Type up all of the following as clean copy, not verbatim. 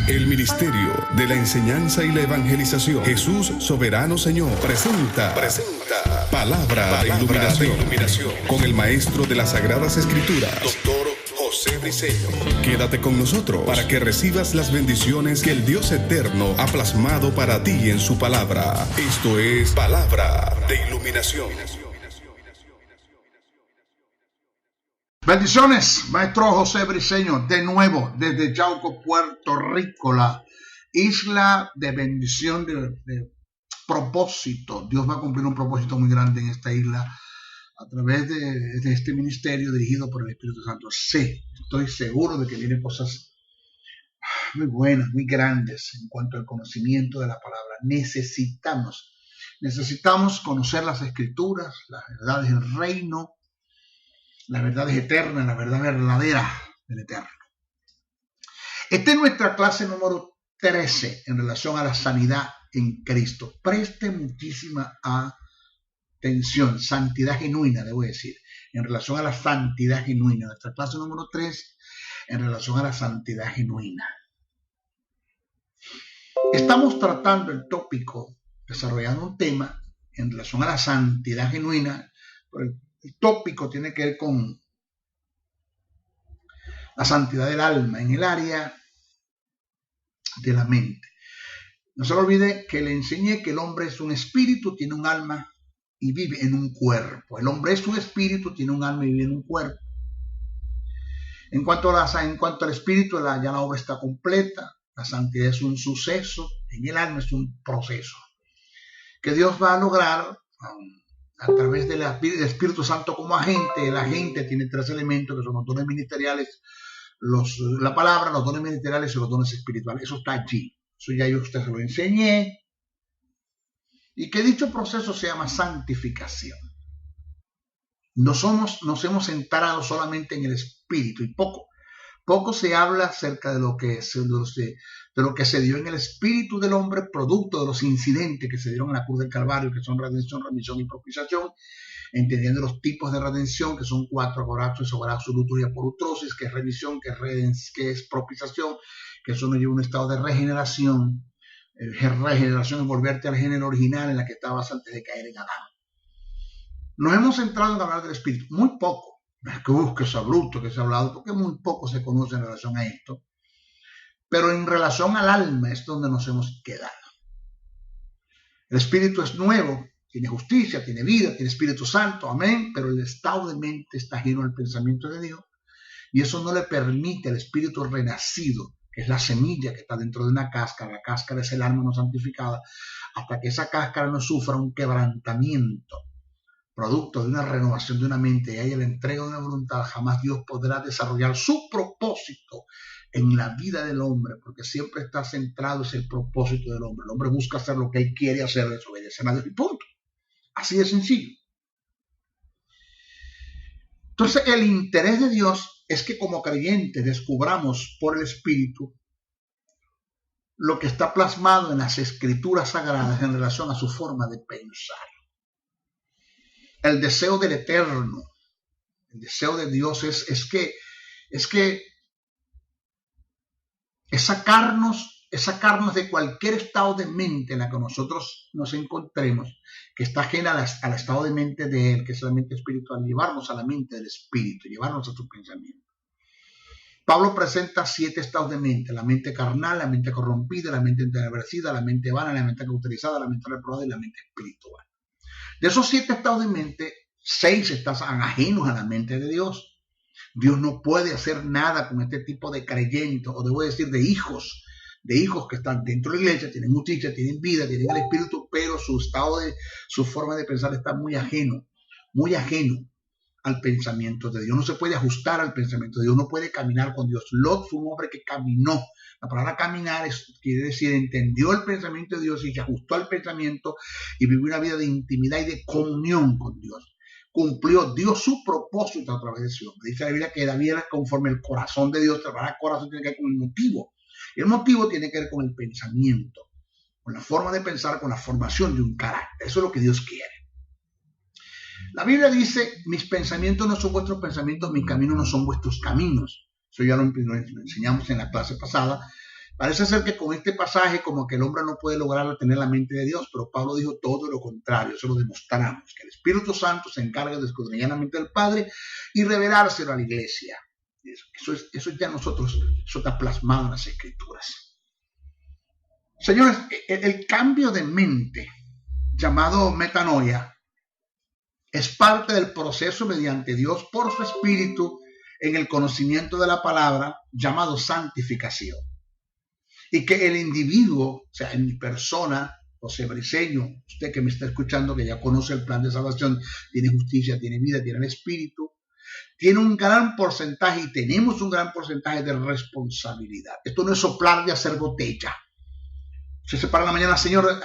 El Ministerio de la Enseñanza y la Evangelización, Jesús Soberano Señor, presenta Palabra de Iluminación con el Maestro de las Sagradas Escrituras, Dr. José Briceño. Quédate con nosotros para que recibas las bendiciones que el Dios Eterno ha plasmado para ti en su palabra. Esto es Palabra de Iluminación. Bendiciones, Maestro José Briceño, de nuevo desde Yauco, Puerto Rico, la isla de bendición, de propósito. Dios va a cumplir un propósito muy grande en esta isla a través de este ministerio dirigido por el Espíritu Santo. Estoy seguro de que vienen cosas muy buenas, muy grandes en cuanto al conocimiento de la palabra. Necesitamos conocer las Escrituras, las verdades del reino, la verdad es eterna, la verdad verdadera del Eterno. Esta es nuestra clase número 13 en relación a la sanidad en Cristo. Preste muchísima atención, santidad genuina, debo decir, en relación a la santidad genuina. Nuestra clase número 3 en relación a la santidad genuina. Estamos tratando el tópico, desarrollando un tema en relación a la santidad genuina. El tópico tiene que ver con la santidad del alma en el área de la mente. No se lo olvide que le enseñé que el hombre es un espíritu, tiene un alma y vive en un cuerpo. El hombre es un espíritu, tiene un alma y vive en un cuerpo. En cuanto al espíritu, ya la obra está completa. La santidad es un suceso, en el alma es un proceso que Dios va a lograr a través del Espíritu Santo como agente. El agente tiene 3 elementos que son los dones ministeriales, la palabra, los dones ministeriales y los dones espirituales. Eso está allí. Eso ya yo a usted se lo enseñé. Y que dicho proceso se llama santificación. Nos hemos centrado solamente en el espíritu y poco se habla acerca de lo que se dio en el espíritu del hombre, producto de los incidentes que se dieron en la cruz del Calvario, que son redención, remisión y propiciación, entendiendo los tipos de redención, que son 4: agorazo, sobrazo, luto y aporutrosis, que es remisión, que es propiciación, que eso nos lleva a un estado de regeneración. Regeneración es volverte al género original en la que estabas antes de caer en Adán. Nos hemos centrado en hablar del espíritu, muy poco. No es que sea bruto que se ha hablado, porque muy poco se conoce en relación a esto. Pero en relación al alma es donde nos hemos quedado. El espíritu es nuevo, tiene justicia, tiene vida, tiene Espíritu Santo, amén, pero el estado de mente está ajeno al pensamiento de Dios, y eso no le permite al espíritu renacido, que es la semilla que está dentro de una cáscara. La cáscara es el alma no santificada, hasta que esa cáscara no sufra un quebrantamiento, producto de una renovación de una mente y haya la entrega de una voluntad, jamás Dios podrá desarrollar su propósito en la vida del hombre, porque siempre está centrado en el propósito del hombre. El hombre busca hacer lo que él quiere hacer, desobedecer a Dios y punto. Así de sencillo. Entonces, el interés de Dios es que como creyentes descubramos por el Espíritu lo que está plasmado en las Escrituras Sagradas en relación a su forma de pensar. El deseo del Eterno, el deseo de Dios es que sacarnos de cualquier estado de mente en la que nosotros nos encontremos, que está ajena al estado de mente de Él, que es la mente espiritual, llevarnos a la mente del Espíritu, llevarnos a su pensamiento. Pablo presenta 7 estados de mente: la mente carnal, la mente corrompida, la mente entenebreciida, la mente vana, la mente cauterizada, la mente reprobada y la mente espiritual. De esos 7 estados de mente, 6 están ajenos a la mente de Dios. Dios no puede hacer nada con este tipo de creyentes, o debo decir de hijos que están dentro de la iglesia, tienen justicia, tienen vida, tienen el Espíritu, pero su forma de pensar está muy ajeno al pensamiento de Dios. No se puede ajustar al pensamiento de Dios, no puede caminar con Dios. Lot fue un hombre que caminó. La palabra caminar quiere decir entendió el pensamiento de Dios y se ajustó al pensamiento y vivió una vida de intimidad y de comunión con Dios. Dio su propósito a través de ese hombre. Dice la Biblia que David era conforme el corazón de Dios. El corazón tiene que ver con el motivo. El motivo tiene que ver con el pensamiento, con la forma de pensar, con la formación de un carácter. Eso es lo que Dios quiere. La Biblia dice: mis pensamientos no son vuestros pensamientos, mis caminos no son vuestros caminos. Eso ya lo enseñamos en la clase pasada, Parece ser que con este pasaje como que el hombre no puede lograr tener la mente de Dios, pero Pablo dijo todo lo contrario. Eso lo demostramos, que el Espíritu Santo se encarga de escudriñar la mente del Padre y revelárselo a la iglesia. Eso ya nosotros, eso está plasmado en las Escrituras. Señores, el cambio de mente, llamado metanoia, es parte del proceso mediante Dios por su Espíritu en el conocimiento de la palabra, llamado santificación. Y que el individuo, o sea, en mi persona, José Briceño, usted que me está escuchando, que ya conoce el plan de salvación, tiene justicia, tiene vida, tiene el Espíritu, tiene un gran porcentaje y tenemos un gran porcentaje de responsabilidad. Esto no es soplar de hacer botella. Se para la mañana, Señor,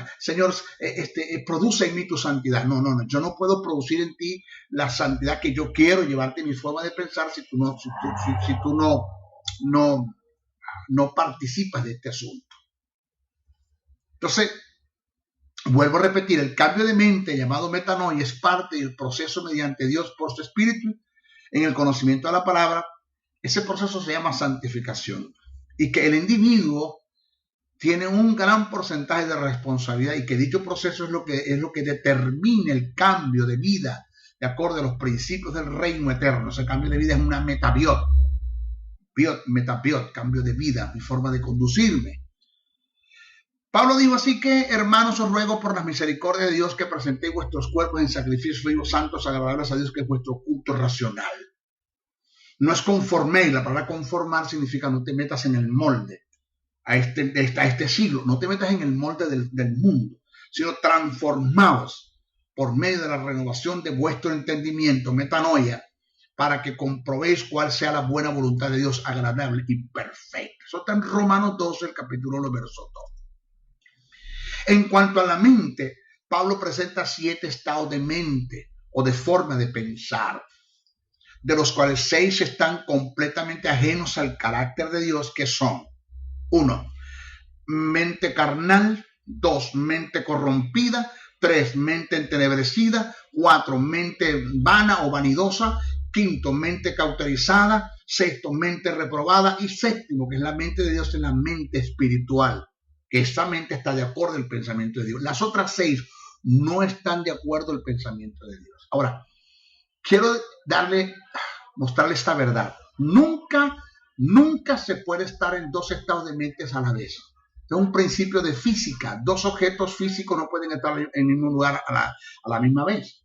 produce en mí tu santidad. No, yo no puedo producir en ti la santidad que yo quiero, llevarte mi forma de pensar si tú no participas de este asunto. Entonces, vuelvo a repetir, el cambio de mente llamado metanoia es parte del proceso mediante Dios por su Espíritu en el conocimiento de la palabra. Ese proceso se llama santificación y que el individuo tiene un gran porcentaje de responsabilidad y que dicho proceso es lo que determina el cambio de vida de acuerdo a los principios del reino eterno. Ese cambio de vida es una metabiot, cambio de vida, mi forma de conducirme. Pablo dijo así que, hermanos, os ruego por las misericordias de Dios que presentéis vuestros cuerpos en sacrificios vivos, santos, agradables a Dios, que es vuestro culto racional. No es conforméis, la palabra conformar significa no te metas en el molde a este siglo, no te metas en el molde del mundo, sino transformaos por medio de la renovación de vuestro entendimiento, metanoia, para que comprobéis cuál sea la buena voluntad de Dios, agradable y perfecta. Eso está en Romanos 12, el capítulo 1, verso 2. En cuanto a la mente, Pablo presenta 7 estados de mente o de forma de pensar, de los cuales 6 están completamente ajenos al carácter de Dios, que son: 1, mente carnal; 2, mente corrompida; 3, mente entenebrecida; 4, mente vana o vanidosa; 5, mente cauterizada; 6, mente reprobada; y 7, que es la mente de Dios, es la mente espiritual, que esta mente está de acuerdo al pensamiento de Dios. Las otras 6 no están de acuerdo al pensamiento de Dios. Ahora, quiero mostrarle esta verdad. Nunca se puede estar en 2 estados de mentes a la vez. Es un principio de física. 2 objetos físicos no pueden estar en el mismo lugar a la misma vez.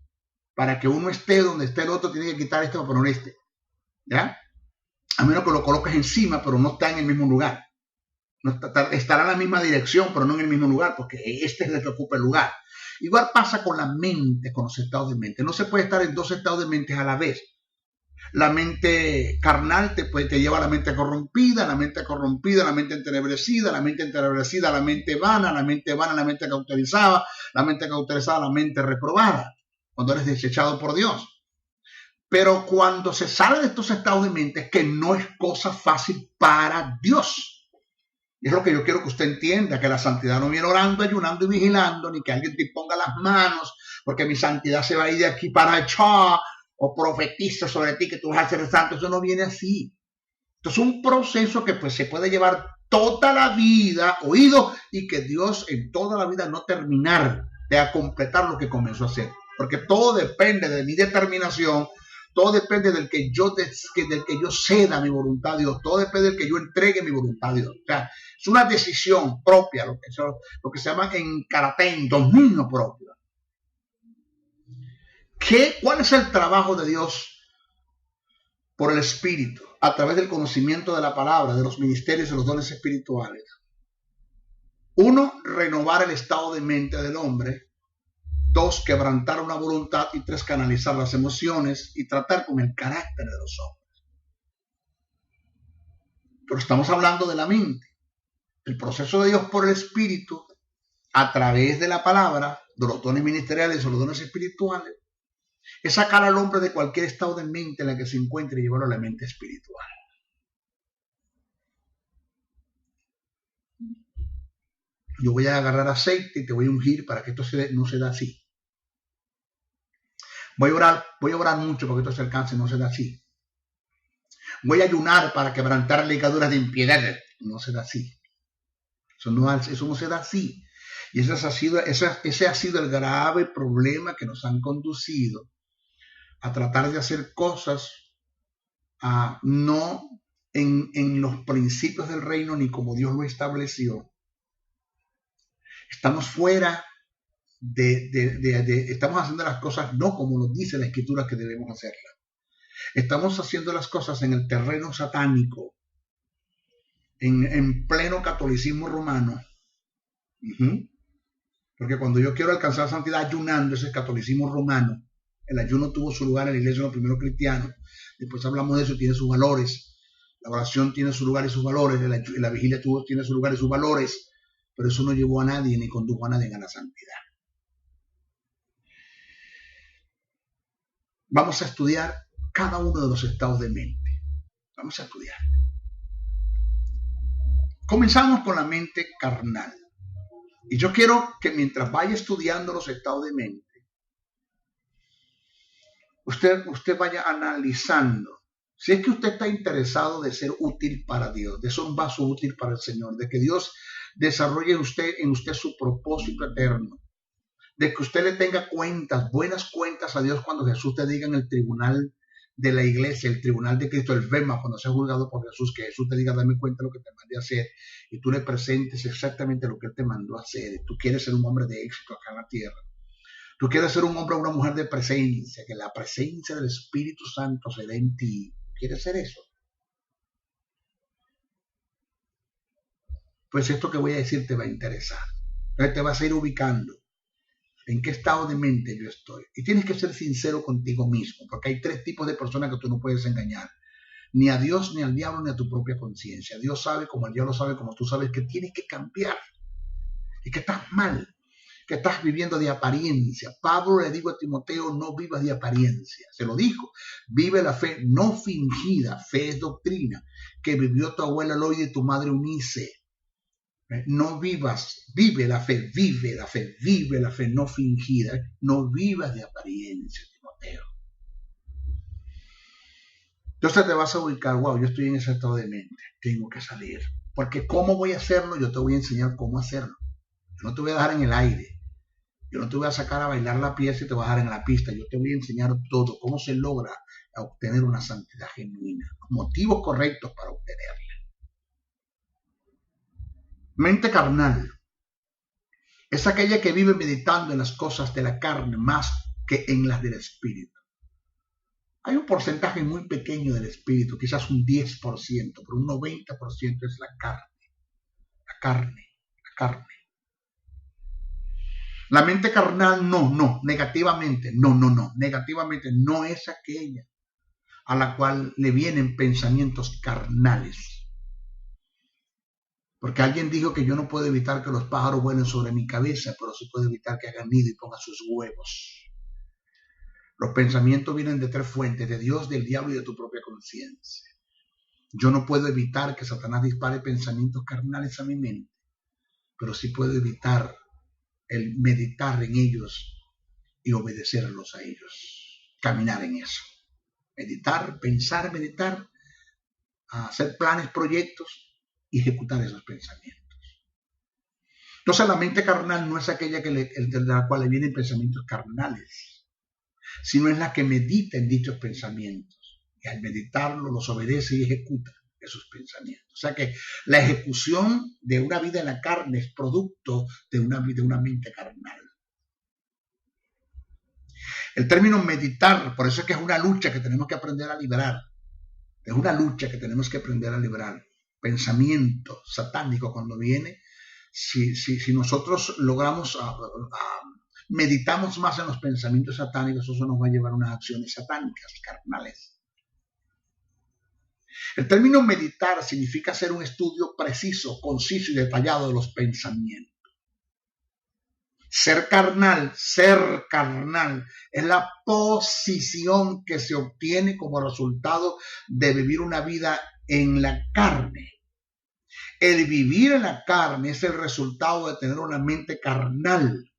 Para que uno esté donde esté el otro, tiene que quitar este para poner este. ¿Ya? A menos que lo coloques encima, pero no está en el mismo lugar. No estará en la misma dirección, pero no en el mismo lugar, porque este es el que ocupa el lugar. Igual pasa con la mente, con los estados de mente. No se puede estar en 2 estados de mente a la vez. La mente carnal te lleva a la mente corrompida, la mente entenebrecida, la mente vana, la mente cauterizada, la mente reprobada, cuando eres desechado por Dios. Pero cuando se sale de estos estados de mente, es que no es cosa fácil para Dios. Y es lo que yo quiero que usted entienda, que la santidad no viene orando, ayunando y vigilando, ni que alguien te ponga las manos, porque mi santidad se va a ir de aquí para allá, o profetiza sobre ti que tú vas a ser santo. Eso no viene así. Entonces, un proceso que pues se puede llevar toda la vida, oído, y que Dios en toda la vida no terminar de completar lo que comenzó a hacer. Porque todo depende de mi determinación, todo depende del que yo ceda mi voluntad a Dios, todo depende del que yo entregue mi voluntad a Dios. O sea, es una decisión propia, lo que se llama en karate, dominio propio. ¿Cuál es el trabajo de Dios por el Espíritu a través del conocimiento de la palabra, de los ministerios, de los dones espirituales? 1, renovar el estado de mente del hombre. 2, quebrantar una voluntad. Y 3, canalizar las emociones y tratar con el carácter de los hombres. Pero estamos hablando de la mente. El proceso de Dios por el Espíritu a través de la palabra, de los dones ministeriales o los dones espirituales, es sacar al hombre de cualquier estado de mente en la que se encuentre y llevarlo a la mente espiritual. Yo voy a agarrar aceite y te voy a ungir para que esto no se da así. Voy a orar mucho porque esto se alcance, no se da así. Voy a ayunar para quebrantar ligaduras de impiedad, no se da así. Eso no se da así. Y ese ha sido el grave problema que nos han conducido a tratar de hacer cosas no en los principios del reino ni como Dios lo estableció. Estamos fuera estamos haciendo las cosas no como nos dice la Escritura que debemos hacerlas. Estamos haciendo las cosas en el terreno satánico, en pleno catolicismo romano. Porque cuando yo quiero alcanzar santidad ayunando, ese es catolicismo romano. El ayuno tuvo su lugar en la iglesia de los primeros cristianos. Después hablamos de eso, tiene sus valores. La oración tiene su lugar y sus valores. La vigilia tiene su lugar y sus valores. Pero eso no llevó a nadie ni condujo a nadie a la santidad. Vamos a estudiar cada uno de los estados de mente. Vamos a estudiar. Comenzamos con la mente carnal. Y yo quiero que mientras vaya estudiando los estados de mente, usted vaya analizando. Si es que usted está interesado de ser útil para Dios, de ser un vaso útil para el Señor, de que Dios desarrolle en usted su propósito eterno, de que usted le tenga buenas cuentas a Dios cuando Jesús te diga en el tribunal de la iglesia, el tribunal de Cristo, el Bema, cuando sea juzgado por Jesús, que Jesús te diga, dame cuenta de lo que te mandé a hacer, y tú le presentes exactamente lo que Él te mandó a hacer. Tú quieres ser un hombre de éxito acá en la tierra. Tú quieres ser un hombre o una mujer de presencia, que la presencia del Espíritu Santo se dé en ti. ¿Quieres ser eso? Pues esto que voy a decir te va a interesar. Entonces te vas a ir ubicando en qué estado de mente yo estoy. Y tienes que ser sincero contigo mismo, porque hay 3 tipos de personas que tú no puedes engañar. Ni a Dios, ni al diablo, ni a tu propia conciencia. Dios sabe, como el diablo sabe, como tú sabes, que tienes que cambiar. Y que estás mal, que estás viviendo de apariencia. Pablo le dijo a Timoteo, no vivas de apariencia. Se lo dijo, vive la fe no fingida. Fe es doctrina, que vivió tu abuela Loide y tu madre Unice. No vivas, vive la fe no fingida. No vivas de apariencia, Timoteo. Entonces te vas a ubicar, wow, yo estoy en ese estado de mente, tengo que salir. Porque ¿cómo voy a hacerlo? Yo te voy a enseñar cómo hacerlo. Yo no te voy a dejar en el aire. Yo no te voy a sacar a bailar la pieza y te voy a dejar en la pista. Yo te voy a enseñar todo, cómo se logra obtener una santidad genuina, motivos correctos para obtenerla. Mente carnal es aquella que vive meditando en las cosas de la carne más que en las del espíritu. Hay un porcentaje muy pequeño del espíritu, quizás un 10%, pero un 90% es la carne. La mente carnal negativamente no es aquella a la cual le vienen pensamientos carnales. Porque alguien dijo que yo no puedo evitar que los pájaros vuelen sobre mi cabeza, pero sí puedo evitar que hagan nido y pongan sus huevos. Los pensamientos vienen de 3 fuentes, de Dios, del diablo y de tu propia conciencia. Yo no puedo evitar que Satanás dispare pensamientos carnales a mi mente, pero sí puedo evitar el meditar en ellos y obedecerlos a ellos. Caminar en eso. Meditar, pensar, meditar, hacer planes, proyectos y ejecutar esos pensamientos. Entonces la mente carnal no es aquella de la cual le vienen pensamientos carnales, sino es la que medita en dichos pensamientos y al meditarlo los obedece y ejecuta esos pensamientos. O sea que la ejecución de una vida en la carne es producto de una mente carnal. El término meditar, por eso es que es una lucha que tenemos que aprender a liberar. Es una lucha que tenemos que aprender a liberar. Pensamiento satánico cuando viene, si nosotros logramos meditamos más en los pensamientos satánicos, eso nos va a llevar a unas acciones satánicas, carnales. El término meditar significa hacer un estudio preciso, conciso y detallado de los pensamientos. Ser carnal es la posición que se obtiene como resultado de vivir una vida en la carne. El vivir en la carne es el resultado de tener una mente carnal.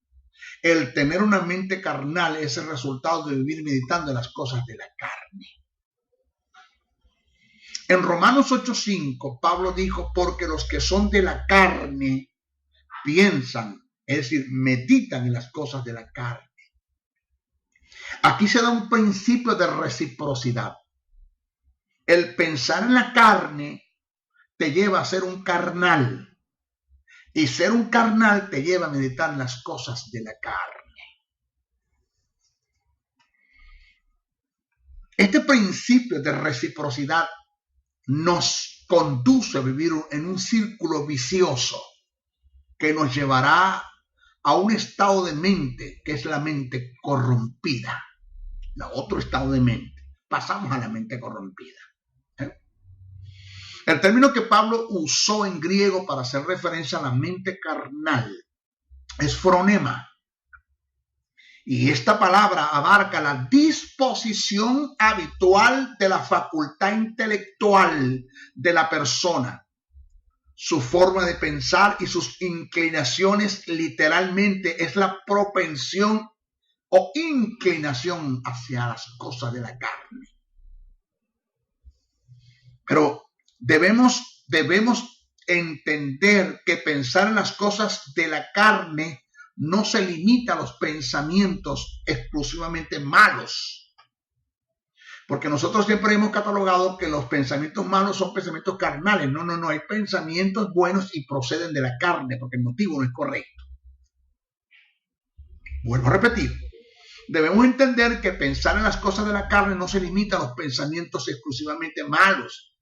El tener una mente carnal es el resultado de vivir meditando en las cosas de la carne. En Romanos 8:5, Pablo dijo, porque los que son de la carne piensan, es decir, meditan en las cosas de la carne. Aquí se da un principio de reciprocidad. El pensar en la carne te lleva a ser un carnal. Y ser un carnal te lleva a meditar en las cosas de la carne. Este principio de reciprocidad nos conduce a vivir en un círculo vicioso que nos llevará a un estado de mente que es la mente corrompida. Otro estado de mente. Pasamos a la mente corrompida. El término que Pablo usó en griego para hacer referencia a la mente carnal es phronema. Y esta palabra abarca la disposición habitual de la facultad intelectual de la persona, su forma de pensar y sus inclinaciones. Literalmente es la propensión o inclinación hacia las cosas de la carne. Pero debemos entender que pensar en las cosas de la carne no se limita a los pensamientos exclusivamente malos. Porque nosotros siempre hemos catalogado que los pensamientos malos son pensamientos carnales. No. Hay pensamientos buenos y proceden de la carne porque el motivo no es correcto. Vuelvo a repetir. Debemos entender que pensar en las cosas de la carne no se limita a los pensamientos exclusivamente malos.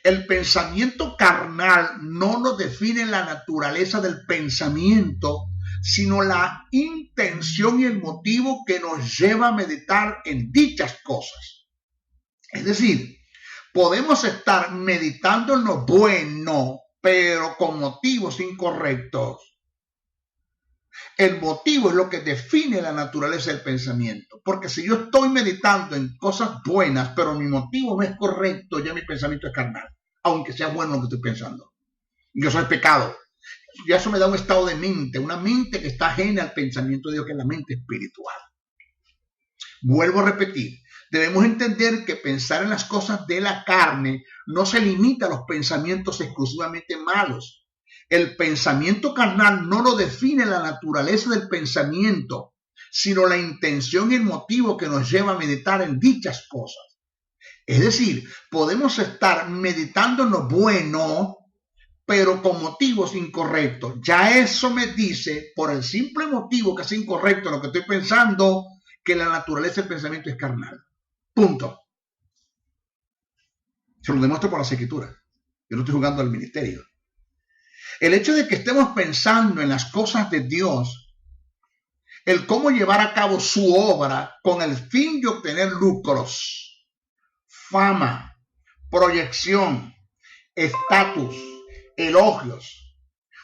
El pensamiento carnal no nos define la naturaleza del pensamiento, sino la intención y el motivo que nos lleva a meditar en dichas cosas. Es decir, podemos estar meditando en lo bueno, pero con motivos incorrectos. El motivo es lo que define la naturaleza del pensamiento. Porque si yo estoy meditando en cosas buenas, pero mi motivo no es correcto, ya mi pensamiento es carnal. Aunque sea bueno lo que estoy pensando. Y eso es pecado. Ya eso me da un estado de mente, una mente que está ajena al pensamiento de Dios, que es la mente espiritual. Vuelvo a repetir, debemos entender que pensar en las cosas de la carne no se limita a los pensamientos exclusivamente malos. El pensamiento carnal no lo define la naturaleza del pensamiento, sino la intención y el motivo que nos lleva a meditar en dichas cosas. Es decir, podemos estar meditando en lo bueno, pero con motivos incorrectos. Ya eso me dice, por el simple motivo que es incorrecto lo que estoy pensando, que la naturaleza del pensamiento es carnal. Punto. Se lo demuestro por las escrituras. Yo no estoy jugando al ministerio. El hecho de que estemos pensando en las cosas de Dios, el cómo llevar a cabo su obra con el fin de obtener lucros, fama, proyección, estatus, elogios,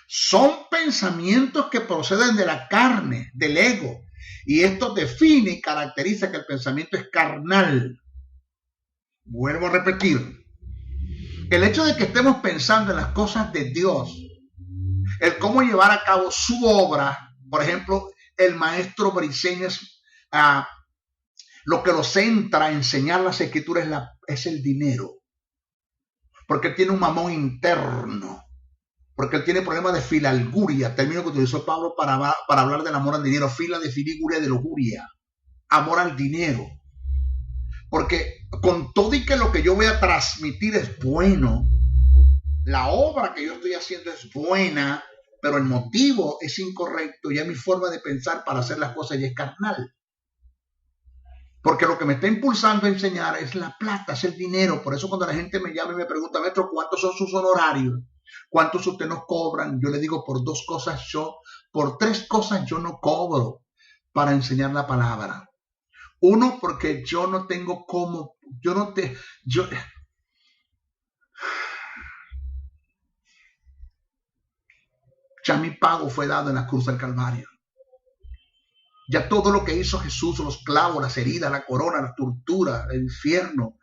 son pensamientos que proceden de la carne, del ego, y esto define y caracteriza que el pensamiento es carnal. Vuelvo a repetir, el hecho de que estemos pensando en las cosas de Dios, el cómo llevar a cabo su obra, por ejemplo, el maestro Briceñas, lo que lo centra a enseñar las escrituras es el dinero, porque él tiene un mamón interno, porque él tiene problemas de filalguria, término que utilizó Pablo para hablar del amor al dinero, fila de filiguria de lujuria, amor al dinero, porque con todo y que lo que yo voy a transmitir es bueno, la obra que yo estoy haciendo es buena, pero el motivo es incorrecto, ya mi forma de pensar para hacer las cosas ya es carnal. Porque lo que me está impulsando a enseñar es la plata, es el dinero. Por eso cuando la gente me llama y me pregunta, maestro, ¿cuántos son sus honorarios? ¿Cuántos ustedes nos cobran? Yo le digo, por tres cosas yo no cobro para enseñar la palabra. Uno, porque yo no tengo cómo, ya mi pago fue dado en la cruz del Calvario. Ya todo lo que hizo Jesús, los clavos, las heridas, la corona, la tortura, el infierno,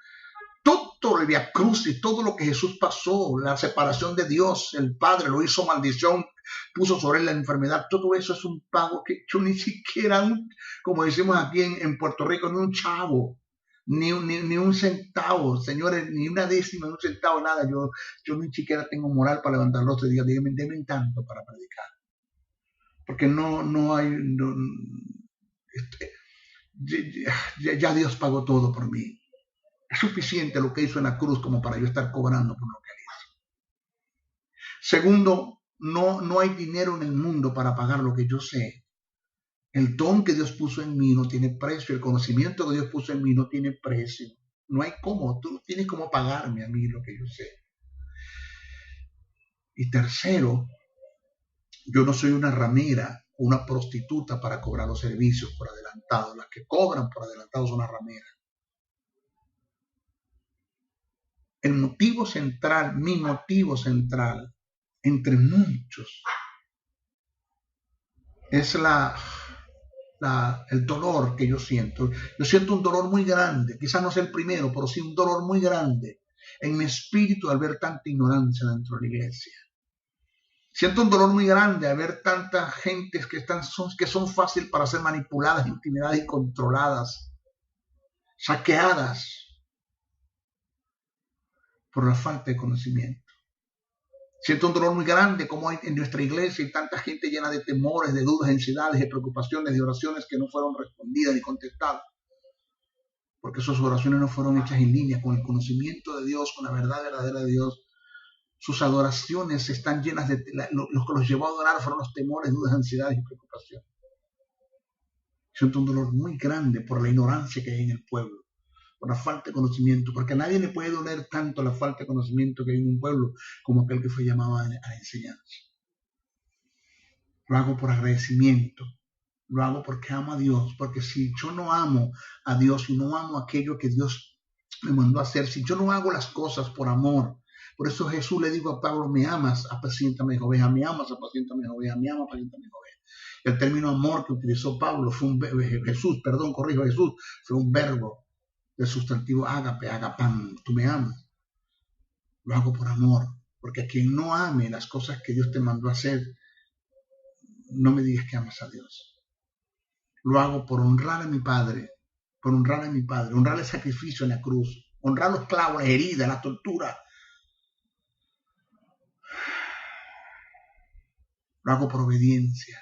todo el Vía Crucis, todo lo que Jesús pasó, la separación de Dios, el Padre lo hizo maldición, puso sobre él la enfermedad, todo eso es un pago que yo ni siquiera, como decimos aquí en Puerto Rico, ni un chavo, ni un centavo, señores, ni una décima, ni un centavo, nada. Yo ni siquiera tengo moral para levantar los 3 días, denme tanto para predicar. porque no hay, ya Dios pagó todo por mí. Es suficiente lo que hizo en la cruz como para yo estar cobrando por lo que él hizo. Segundo, no hay dinero en el mundo para pagar lo que yo sé. El don que Dios puso en mí no tiene precio. El conocimiento que Dios puso en mí no tiene precio. No hay cómo. Tú no tienes cómo pagarme a mí lo que yo sé. Y tercero, yo no soy una ramera o una prostituta para cobrar los servicios por adelantado. Las que cobran por adelantado son las rameras. El motivo central, mi motivo central, entre muchos, es el dolor que yo siento. Yo siento un dolor muy grande, quizás no sea el primero, pero sí un dolor muy grande en mi espíritu al ver tanta ignorancia dentro de la iglesia. Siento un dolor muy grande al ver tanta gente que son fáciles para ser manipuladas, intimidadas y controladas, saqueadas por la falta de conocimiento. Siento un dolor muy grande como hay en nuestra iglesia y tanta gente llena de temores, de dudas, de ansiedades, de preocupaciones, de oraciones que no fueron respondidas ni contestadas. Porque esas oraciones no fueron hechas en línea con el conocimiento de Dios, con la verdad verdadera de Dios. Sus adoraciones están llenas de... Lo que los llevó a adorar fueron los temores, dudas, ansiedades y preocupaciones. Siento un dolor muy grande por la ignorancia que hay en el pueblo, por la falta de conocimiento, porque a nadie le puede doler tanto la falta de conocimiento que hay en un pueblo como aquel que fue llamado a la enseñanza. Lo hago por agradecimiento, lo hago porque amo a Dios, porque si yo no amo a Dios y no amo aquello que Dios me mandó a hacer, si yo no hago las cosas por amor, por eso Jesús le dijo a Pablo, me amas, apaciéntame mis ovejas, me amas, apaciéntame mis ovejas, me amas, apaciéntame mis ovejas. El término amor que utilizó Pablo fue Jesús, fue un verbo del sustantivo ágape, agapán, tú me amas. Lo hago por amor, porque a quien no ame las cosas que Dios te mandó a hacer, no me digas que amas a Dios. Lo hago por honrar a mi Padre, honrar el sacrificio en la cruz, honrar los clavos, las heridas, la tortura. Lo hago por obediencia.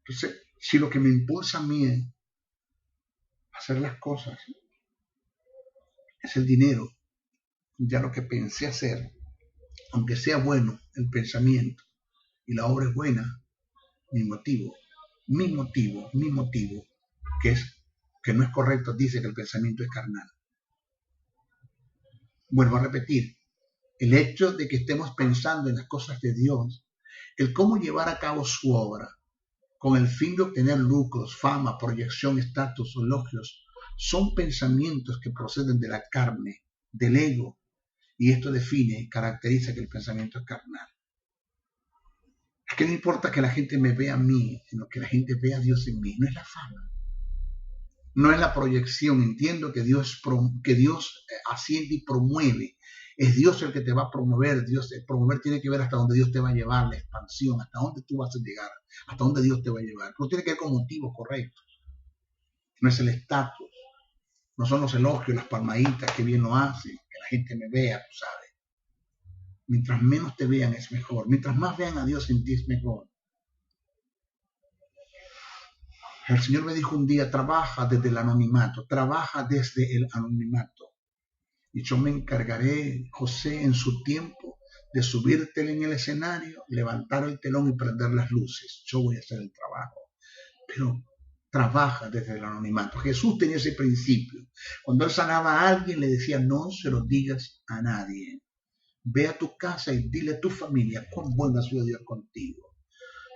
Entonces, si lo que me impulsa a mí es hacer las cosas es el dinero, ya lo que pensé hacer, aunque sea bueno el pensamiento y la obra es buena, mi motivo, que no es correcto, dice que el pensamiento es carnal. Vuelvo a repetir, el hecho de que estemos pensando en las cosas de Dios, el cómo llevar a cabo su obra, con el fin de obtener lucros, fama, proyección, estatus o elogios, son pensamientos que proceden de la carne, del ego, y esto define y caracteriza que el pensamiento es carnal. Es que no importa que la gente me vea a mí, sino que la gente vea a Dios en mí. No es la fama, no es la proyección. Entiendo que Dios asciende y promueve. Es Dios el que te va a promover. El promover tiene que ver hasta dónde Dios te va a llevar, la expansión, hasta dónde tú vas a llegar, hasta dónde Dios te va a llevar. No tiene que ver con motivos correctos. No es el estatus, no son los elogios, las palmaditas que bien lo hacen, que la gente me vea, tú sabes. Mientras menos te vean es mejor. Mientras más vean a Dios en ti es mejor. El Señor me dijo un día, trabaja desde el anonimato. Y yo me encargaré, José, en su tiempo, de subirte en el escenario, levantar el telón y prender las luces. Yo voy a hacer el trabajo. Pero trabaja desde el anonimato. Jesús tenía ese principio. Cuando él sanaba a alguien, le decía, no se lo digas a nadie. Ve a tu casa y dile a tu familia cuán bueno ha sido Dios contigo.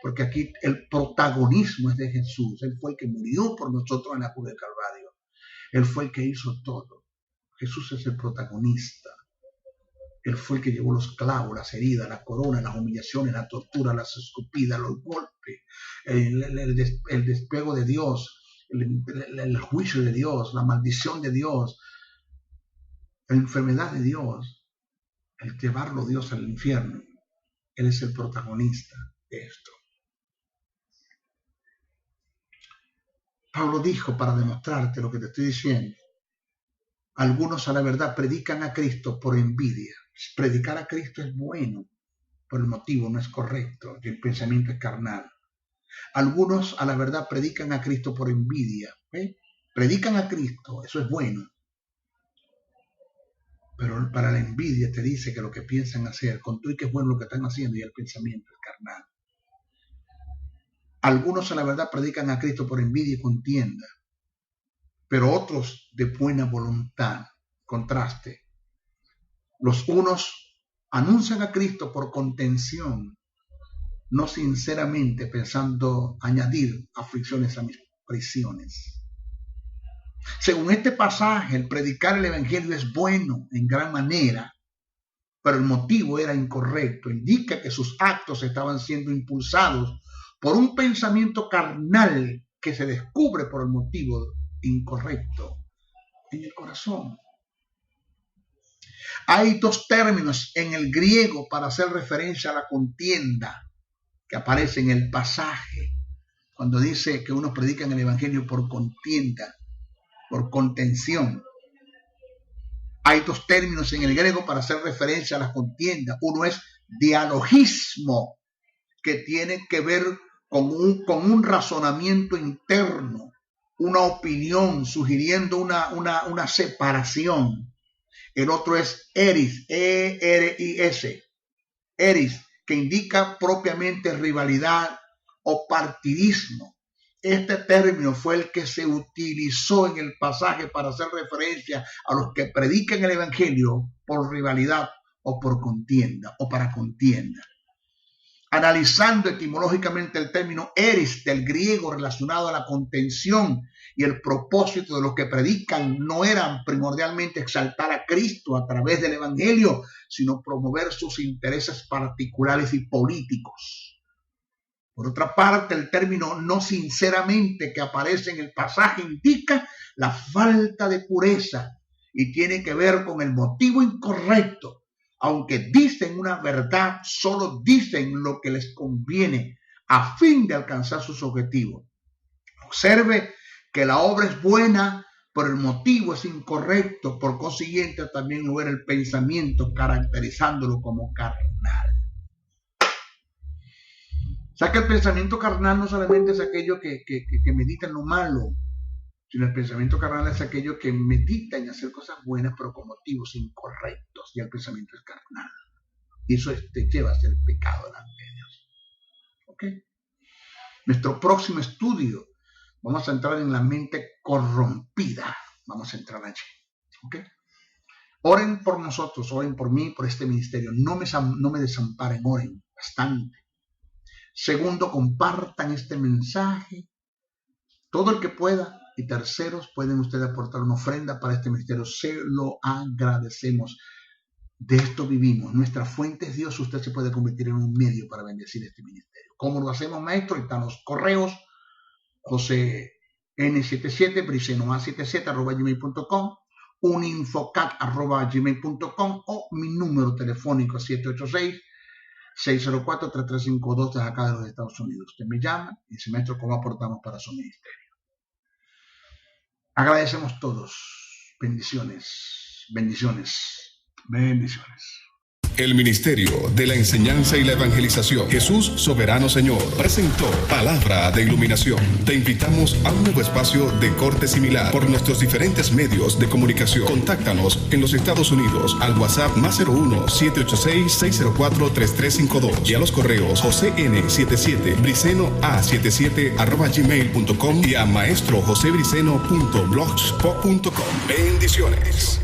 Porque aquí el protagonismo es de Jesús. Él fue el que murió por nosotros en la cruz del Calvario. Él fue el que hizo todo. Jesús es el protagonista. Él fue el que llevó los clavos, las heridas, la corona, las humillaciones, la tortura, las escupidas, los golpes, el despego de Dios, el juicio de Dios, la maldición de Dios, la enfermedad de Dios. El llevarlo Dios al infierno. Él es el protagonista de esto. Pablo dijo, para demostrarte lo que te estoy diciendo, algunos a la verdad predican a Cristo por envidia. Predicar a Cristo es bueno. pero el motivo no es correcto y el pensamiento es carnal. Algunos a la verdad predican a Cristo por envidia. Predican a Cristo, eso es bueno. Pero para la envidia te dice que lo que piensan hacer, con tú y que es bueno lo que están haciendo, y el pensamiento es carnal. Algunos a la verdad predican a Cristo por envidia y contienda, pero otros de buena voluntad. Contraste. Los unos anuncian a Cristo por contención, no sinceramente pensando añadir aflicciones a mis prisiones. Según este pasaje, el predicar el evangelio es bueno en gran manera, pero el motivo era incorrecto. Indica que sus actos estaban siendo impulsados por un pensamiento carnal que se descubre por el motivo incorrecto en el corazón. Hay dos términos en el griego para hacer referencia a la contienda que aparece en el pasaje, cuando dice que unos predican el evangelio por contienda, por contención. Hay dos términos en el griego para hacer referencia a la contienda. Uno es dialogismo, que tiene que ver con un razonamiento interno, una opinión, sugiriendo una separación. El otro es eris, E-R-I-S, eris, que indica propiamente rivalidad o partidismo. Este término fue el que se utilizó en el pasaje para hacer referencia a los que predican el evangelio por rivalidad o por contienda o para contienda. Analizando etimológicamente el término eris del griego relacionado a la contención y el propósito de los que predican no eran primordialmente exaltar a Cristo a través del evangelio, sino promover sus intereses particulares y políticos. Por otra parte, el término no sinceramente que aparece en el pasaje indica la falta de pureza y tiene que ver con el motivo incorrecto. Aunque dicen una verdad, solo dicen lo que les conviene a fin de alcanzar sus objetivos. Observe que la obra es buena, pero el motivo es incorrecto. Por consiguiente, también lo era el pensamiento, caracterizándolo como carnal. O sea que el pensamiento carnal no solamente es aquello que medita en lo malo, sino el pensamiento carnal es aquello que medita en hacer cosas buenas, pero con motivos incorrectos. Y el pensamiento es carnal. Y eso te lleva a hacer el pecado delante de Dios. ¿Ok? Nuestro próximo estudio, vamos a entrar en la mente corrompida. Vamos a entrar allí. ¿Ok? Oren por nosotros, oren por mí, por este ministerio. No me desamparen, oren bastante. Segundo, compartan este mensaje. Todo el que pueda. Y terceros, pueden ustedes aportar una ofrenda para este ministerio. Se lo agradecemos. De esto vivimos. Nuestra fuente es Dios. Usted se puede convertir en un medio para bendecir este ministerio. ¿Cómo lo hacemos, maestro? Están los correos. José N77, brisenoa77 @gmail.com, uninfocat @gmail.com o mi número telefónico 786-604-3352 desde acá de los Estados Unidos. Usted me llama y dice, maestro, ¿cómo aportamos para su ministerio? Agradecemos todos. Bendiciones, bendiciones, bendiciones. El Ministerio de la Enseñanza y la Evangelización, Jesús Soberano Señor, presentó Palabra de Iluminación. Te invitamos a un nuevo espacio de corte similar por nuestros diferentes medios de comunicación. Contáctanos en los Estados Unidos al WhatsApp +01 786-604-3352 y a los correos josén77 brisenoa77 @gmail.com y a maestrojosebriceno.blogspot.com. Bendiciones.